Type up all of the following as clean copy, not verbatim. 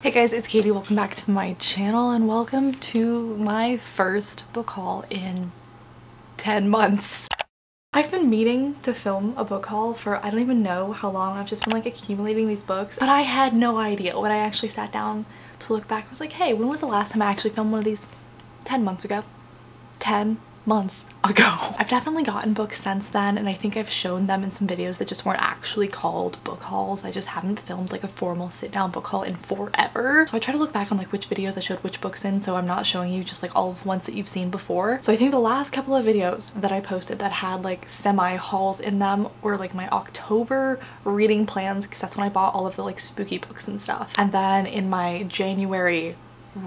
Hey guys, it's Katie. Welcome back to my channel and welcome to my first book haul in 10 months. I've been meaning to film a book haul for I don't even know how long. I've just been like accumulating these books, but I had no idea. When I actually sat down to look back, I was like, hey, when was the last time I actually filmed one of these? 10 months ago. 10 months ago. I've definitely gotten books since then, and I think I've shown them in some videos that just weren't actually called book hauls. I just haven't filmed like a formal sit-down book haul in forever. So I try to look back on like which videos I showed which books in, so I'm not showing you just like all of the ones that you've seen before. So I think the last couple of videos that I posted that had like semi hauls in them were like my October reading plans, because that's when I bought all of the like spooky books and stuff. And then in my January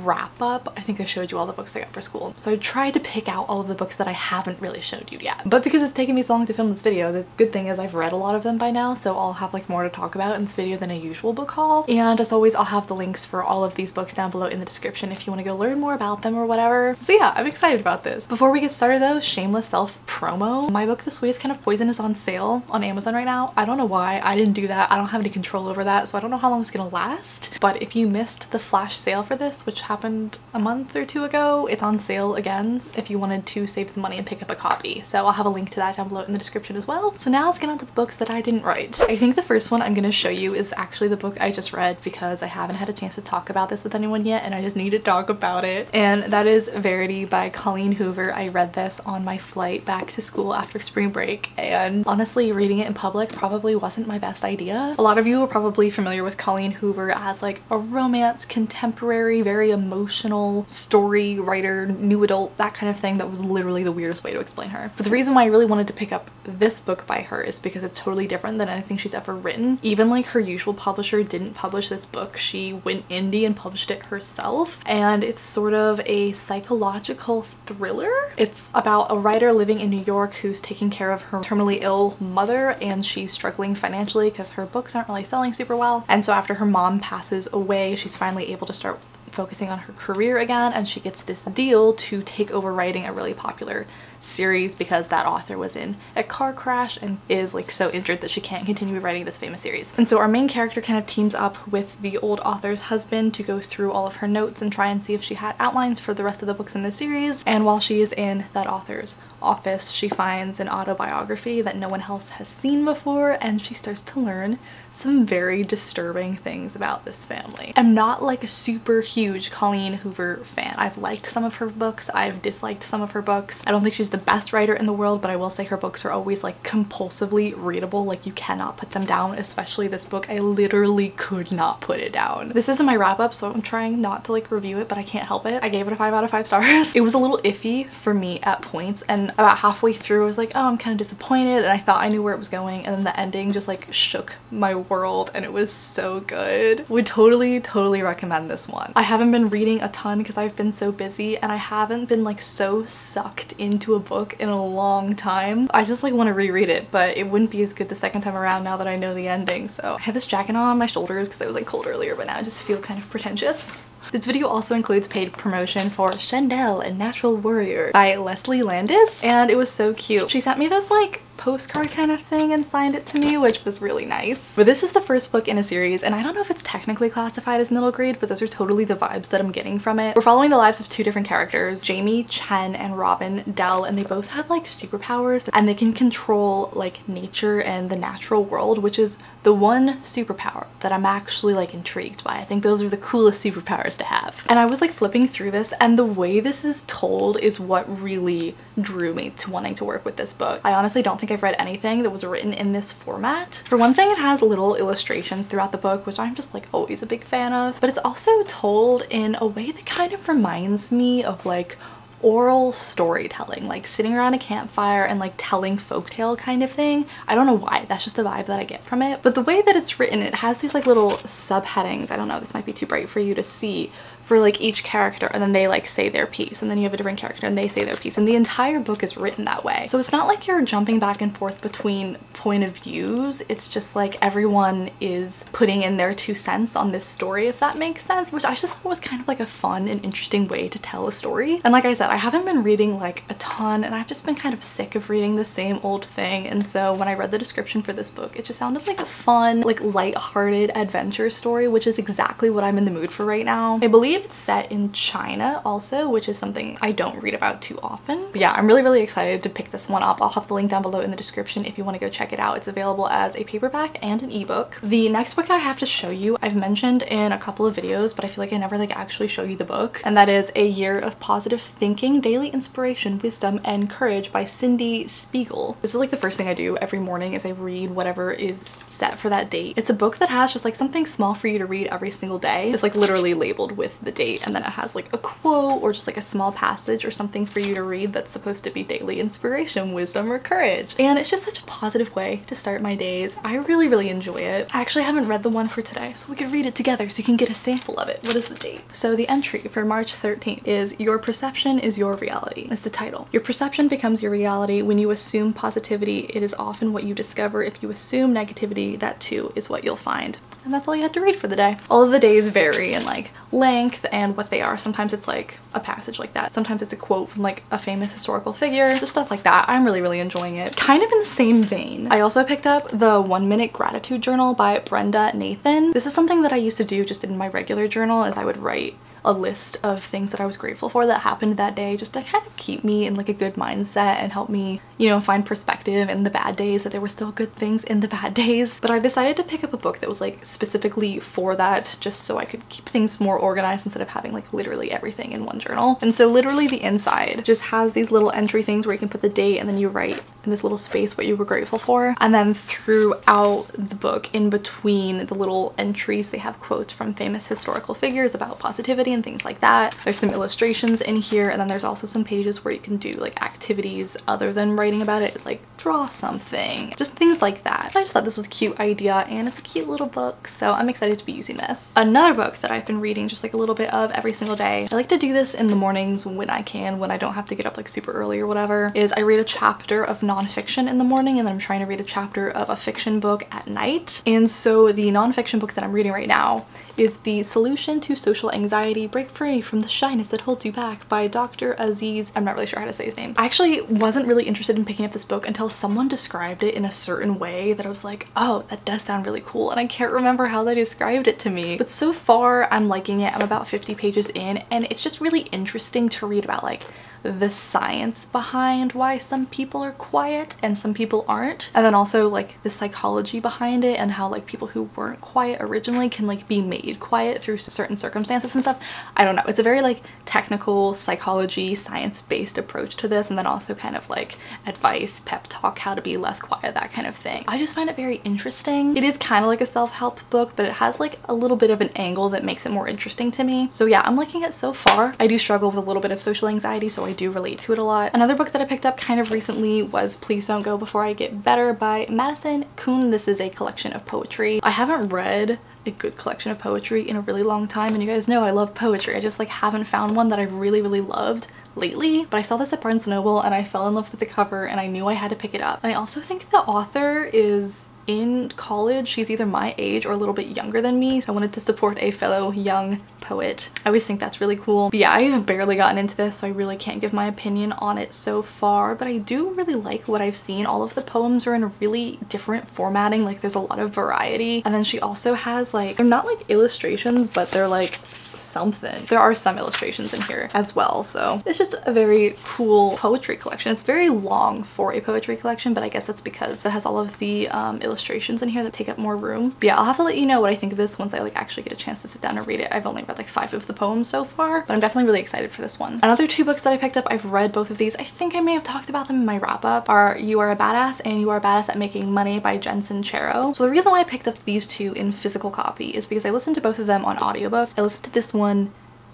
wrap up, I think I showed you all the books I got for school. So I tried to pick out all of the books that I haven't really showed you yet. But because it's taken me so long to film this video, the good thing is I've read a lot of them by now, so I'll have like more to talk about in this video than a usual book haul. And as always, I'll have the links for all of these books down below in the description if you want to go learn more about them or whatever. So yeah, I'm excited about this. Before we get started though, shameless self promo. My book, The Sweetest Kind of Poison, is on sale on Amazon right now. I don't know why. I didn't do that. I don't have any control over that, so I don't know how long it's gonna last. But if you missed the flash sale for this, which happened a month or two ago, it's on sale again if you wanted to save some money and pick up a copy. So I'll have a link to that down below in the description as well. So now let's get on to the books that I didn't write. I think the first one I'm going to show you is actually the book I just read, because I haven't had a chance to talk about this with anyone yet and I just need to talk about it. And that is Verity by Colleen Hoover. I read this on my flight back to school after spring break, and honestly reading it in public probably wasn't my best idea. A lot of you are probably familiar with Colleen Hoover as like a romance, contemporary, very emotional story writer, new adult, that kind of thing. That was literally the weirdest way to explain her. But the reason why I really wanted to pick up this book by her is because it's totally different than anything she's ever written. Even like her usual publisher didn't publish this book. She went indie and published it herself, and it's sort of a psychological thriller. It's about a writer living in New York who's taking care of her terminally ill mother, and she's struggling financially because her books aren't really selling super well. And so after her mom passes away, she's finally able to start focusing on her career again, and she gets this deal to take over writing a really popular series because that author was in a car crash and is like so injured that she can't continue writing this famous series. And so our main character kind of teams up with the old author's husband to go through all of her notes and try and see if she had outlines for the rest of the books in the series. And while she is in that author's office, she finds an autobiography that no one else has seen before, and she starts to learn some very disturbing things about this family. I'm not like a super huge Colleen Hoover fan. I've liked some of her books, I've disliked some of her books. I don't think she's the best writer in the world, but I will say her books are always like compulsively readable. Like you cannot put them down, especially this book. I literally could not put it down. This isn't my wrap up, so I'm trying not to like review it, but I can't help it. I gave it a 5 out of 5 stars. It was a little iffy for me at points, and about halfway through I was like, oh, I'm kind of disappointed, and I thought I knew where it was going, and then the ending just like shook my world, and it was so good. Would totally recommend this one. I haven't been reading a ton because I've been so busy, and I haven't been like so sucked into a book in a long time. I just like want to reread it, but it wouldn't be as good the second time around now that I know the ending. So I had this jacket on my shoulders because it was like cold earlier, but now I just feel kind of pretentious. This video also includes paid promotion for Chandelle and Natural Warrior by Leslie Landis, and it was so cute. She sent me this like postcard kind of thing and signed it to me, which was really nice. But this is the first book in a series, and I don't know if it's technically classified as middle grade, but those are totally the vibes that I'm getting from it. We're following the lives of two different characters, Jamie Chen and Robin Dell, and they both have like superpowers, and they can control like nature and the natural world, which is the one superpower that I'm actually like intrigued by. I think those are the coolest superpowers to have. And I was like flipping through this, and the way this is told is what really drew me to wanting to work with this book. I honestly don't think I've read anything that was written in this format. For one thing, it has little illustrations throughout the book, which I'm just like always a big fan of, but it's also told in a way that kind of reminds me of like oral storytelling, like sitting around a campfire and like telling folktale kind of thing. I don't know why, that's just the vibe that I get from it. But the way that it's written, it has these like little subheadings. I don't know, this might be too bright for you to see, for like each character, and then they like say their piece, and then you have a different character and they say their piece, and the entire book is written that way. So it's not like you're jumping back and forth between point of views, it's just like everyone is putting in their 2 cents on this story, if that makes sense, which I just thought was kind of like a fun and interesting way to tell a story. And like I said, I haven't been reading like a ton, and I've just been kind of sick of reading the same old thing. And so when I read the description for this book, it just sounded like a fun, like light-hearted adventure story, which is exactly what I'm in the mood for right now. I believe it's set in China also, which is something I don't read about too often. But yeah, I'm really excited to pick this one up. I'll have the link down below in the description if you want to go check it out. It's available as a paperback and an ebook. The next book I have to show you, I've mentioned in a couple of videos, but I feel like I never like actually show you the book, and that is A Year of Positive Thinking, Daily Inspiration, Wisdom, and Courage by Cindy Spiegel. This is like the first thing I do every morning is I read whatever is set for that date. It's a book that has just like something small for you to read every single day. It's like literally labeled with the date, and then it has like a quote or just like a small passage or something for you to read that's supposed to be daily inspiration, wisdom, or courage. And it's just such a positive way to start my days. I really enjoy it. I actually haven't read the one for today, so we could read it together so you can get a sample of it. What is the date? So the entry for March 13th is Your Perception is Your Reality. That's the title. Your perception becomes your reality. When you assume positivity, it is often what you discover. If you assume negativity, that too is what you'll find. And that's all you had to read for the day. All of the days vary in like length and what they are. Sometimes it's like a passage like that. Sometimes it's a quote from like a famous historical figure, just stuff like that. I'm really enjoying it. Kind of in the same vein, I also picked up the 1 Minute Gratitude Journal by Brenda Nathan. This is something that I used to do just in my regular journal, as I would write a list of things that I was grateful for that happened that day, just to kind of keep me in like a good mindset and help me, you know, find perspective in the bad days, that there were still good things in the bad days. But I decided to pick up a book that was like specifically for that, just so I could keep things more organized instead of having like literally everything in one journal. And so literally the inside just has these little entry things where you can put the date and then you write in this little space what you were grateful for. And then throughout the book, in between the little entries, they have quotes from famous historical figures about positivity and things like that. There's some illustrations in here, and then there's also some pages where you can do like activities other than writing about it, like draw something, just things like that. I just thought this was a cute idea, and it's a cute little book, so I'm excited to be using this. Another book that I've been reading just like a little bit of every single day, I like to do this in the mornings when I can, when I don't have to get up like super early or whatever, is I read a chapter of nonfiction in the morning, and then I'm trying to read a chapter of a fiction book at night. And so the nonfiction book that I'm reading right now is The Solution to Social Anxiety, Break Free from the Shyness That Holds You Back by Dr. Aziz. I'm not really sure how to say his name. I actually wasn't really interested in picking up this book until someone described it in a certain way that I was like, oh, that does sound really cool, and I can't remember how they described it to me. But so far I'm liking it. I'm about 50 pages in, and it's just really interesting to read about like the science behind why some people are quiet and some people aren't, and then also like the psychology behind it and how like people who weren't quiet originally can like be made quiet through certain circumstances and stuff. I don't know, it's a very like technical psychology, science-based approach to this, and then also kind of like advice, pep talk, how to be less quiet, that kind of thing. I just find it very interesting. It is kind of like a self-help book, but it has like a little bit of an angle that makes it more interesting to me. So yeah, I'm liking it so far. I do struggle with a little bit of social anxiety, so I do relate to it a lot. Another book that I picked up kind of recently was Please Don't Go Before I Get Better by Madison Kuhn. This is a collection of poetry. I haven't read a good collection of poetry in a really long time, and you guys know I love poetry. I just like haven't found one that I really loved lately, but I saw this at Barnes & Noble and I fell in love with the cover, and I knew I had to pick it up. And I also think the author is in college. She's either my age or a little bit younger than me, so I wanted to support a fellow young poet. I always think that's really cool. But yeah, I've barely gotten into this, so I really can't give my opinion on it so far, but I do really like what I've seen. All of the poems are in a really different formatting, like there's a lot of variety, and then she also has like, they're not like illustrations, but they're like something. There are some illustrations in here as well, so it's just a very cool poetry collection. It's very long for a poetry collection, but I guess that's because it has all of the illustrations in here that take up more room. But yeah, I'll have to let you know what I think of this once I like actually get a chance to sit down and read it. I've only read like 5 of the poems so far, but I'm definitely really excited for this one. Another 2 books that I picked up, I've read both of these. I think I may have talked about them in my wrap up, are You Are a Badass and You Are a Badass at Making Money by Jensen Chero. So the reason why I picked up these 2 in physical copy is because I listened to both of them on audiobook. I listened to this one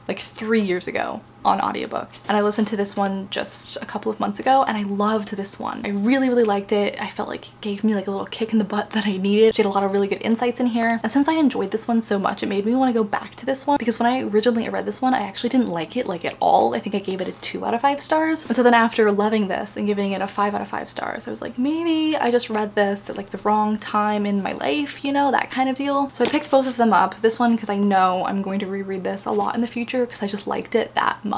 like 3 years ago on audiobook, and I listened to this one just a couple of months ago, and I loved this one. I really liked it. I felt like it gave me like a little kick in the butt that I needed. She had a lot of really good insights in here, and since I enjoyed this one so much, it made me want to go back to this one, because when I originally read this one, I actually didn't like it like at all. I think I gave it a 2 out of 5 stars, and so then after loving this and giving it a 5 out of 5 stars, I was like, maybe I just read this at like the wrong time in my life, you know, that kind of deal. So I picked both of them up. This one because I know I'm going to reread this a lot in the future because I just liked it that much.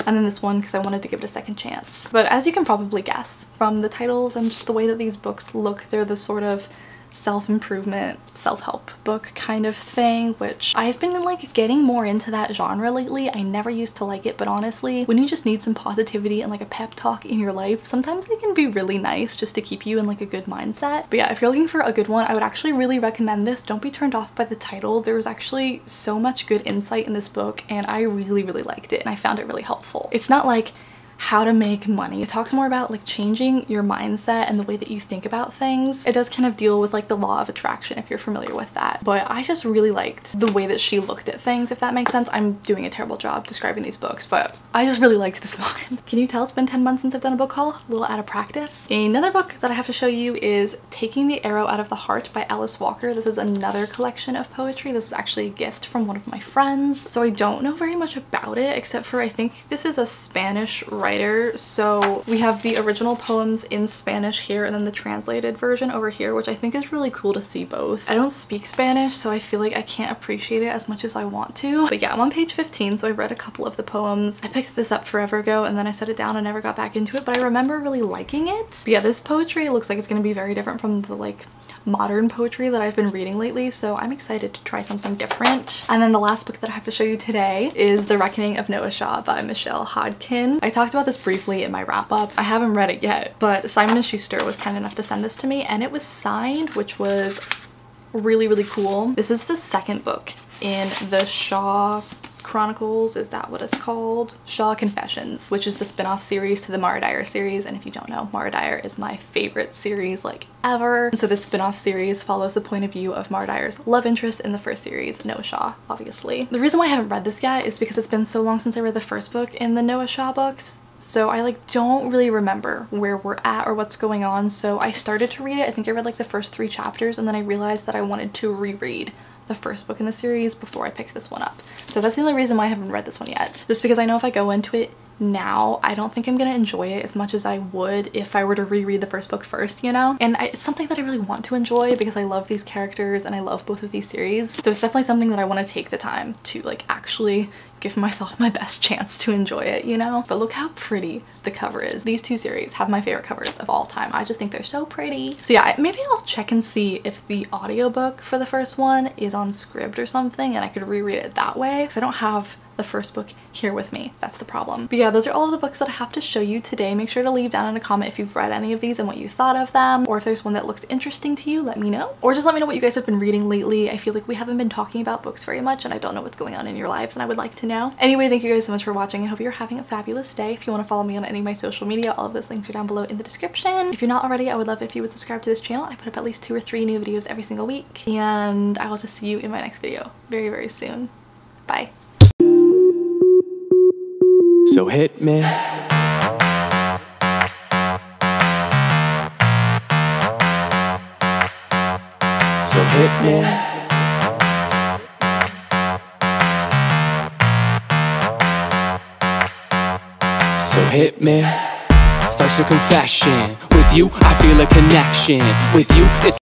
and then this one because I wanted to give it a second chance. But as you can probably guess from the titles and just the way that these books look, they're the sort of self-improvement, self-help book kind of thing, which I've been like getting more into that genre lately. I never used to like it, but honestly, when you just need some positivity and like a pep talk in your life, sometimes they can be really nice just to keep you in like a good mindset. But yeah, if you're looking for a good one, I would actually really recommend this. Don't be turned off by the title. There was actually so much good insight in this book and I really liked it and I found it really helpful. It's not like how to make money. It talks more about like changing your mindset and the way that you think about things. It does kind of deal with like the law of attraction if you're familiar with that. But I just really liked the way that she looked at things, if that makes sense. I'm doing a terrible job describing these books, but I just really liked this one. Can you tell it's been 10 months since I've done a book haul? A little out of practice. Another book that I have to show you is Taking the Arrow Out of the Heart by Alice Walker. This is another collection of poetry. This was actually a gift from one of my friends. So I don't know very much about it except for I think this is a Spanish writer. So we have the original poems in Spanish here and then the translated version over here, which I think is really cool to see both. I don't speak Spanish, so I feel like I can't appreciate it as much as I want to. But yeah, I'm on page 15, so I read a couple of the poems. I picked this up forever ago and then I set it down and never got back into it, but I remember really liking it. But yeah, this poetry looks like it's going to be very different from the like modern poetry that I've been reading lately, so I'm excited to try something different. And then the last book that I have to show you today is The Reckoning of Noah Shaw by Michelle Hodkin. I talked about this briefly in my wrap up. I haven't read it yet, but Simon & Schuster was kind enough to send this to me and it was signed, which was really cool. This is the second book in the Shaw Chronicles, is that what it's called? Shaw Confessions, which is the spin-off series to the Mara Dyer series. And if you don't know, Mara Dyer is my favorite series like ever. So this spin-off series follows the point of view of Mara Dyer's love interest in the first series, Noah Shaw, obviously. The reason why I haven't read this yet is because it's been so long since I read the first book in the Noah Shaw books. So I like don't really remember where we're at or what's going on. So I started to read it. I think I read like the first 3 chapters and then I realized that I wanted to reread the first book in the series before I picked this one up. So that's the only reason why I haven't read this one yet. Just because I know if I go into it now, I don't think I'm gonna enjoy it as much as I would if I were to reread the first book first, you know? And it's something that I really want to enjoy because I love these characters and I love both of these series. So it's definitely something that I want to take the time to like actually give myself my best chance to enjoy it, you know? But look how pretty the cover is. These 2 series have my favorite covers of all time. I just think they're so pretty. So yeah, maybe I'll check and see if the audiobook for the first one is on Scribd or something and I could reread it that way because I don't have the first book here with me. That's the problem. But yeah, those are all of the books that I have to show you today. Make sure to leave down in a comment if you've read any of these and what you thought of them, or if there's one that looks interesting to you, let me know. Or just let me know what you guys have been reading lately. I feel like we haven't been talking about books very much and I don't know what's going on in your lives and I would like to know. Anyway, thank you guys so much for watching. I hope you're having a fabulous day. If you want to follow me on any of my social media, all of those links are down below in the description. If you're not already, I would love if you would subscribe to this channel. I put up at least 2 or 3 new videos every single week and I will just see you in my next video very soon. Bye. So hit me. So hit me. So hit me. First a confession. With you, I feel a connection. With you, it's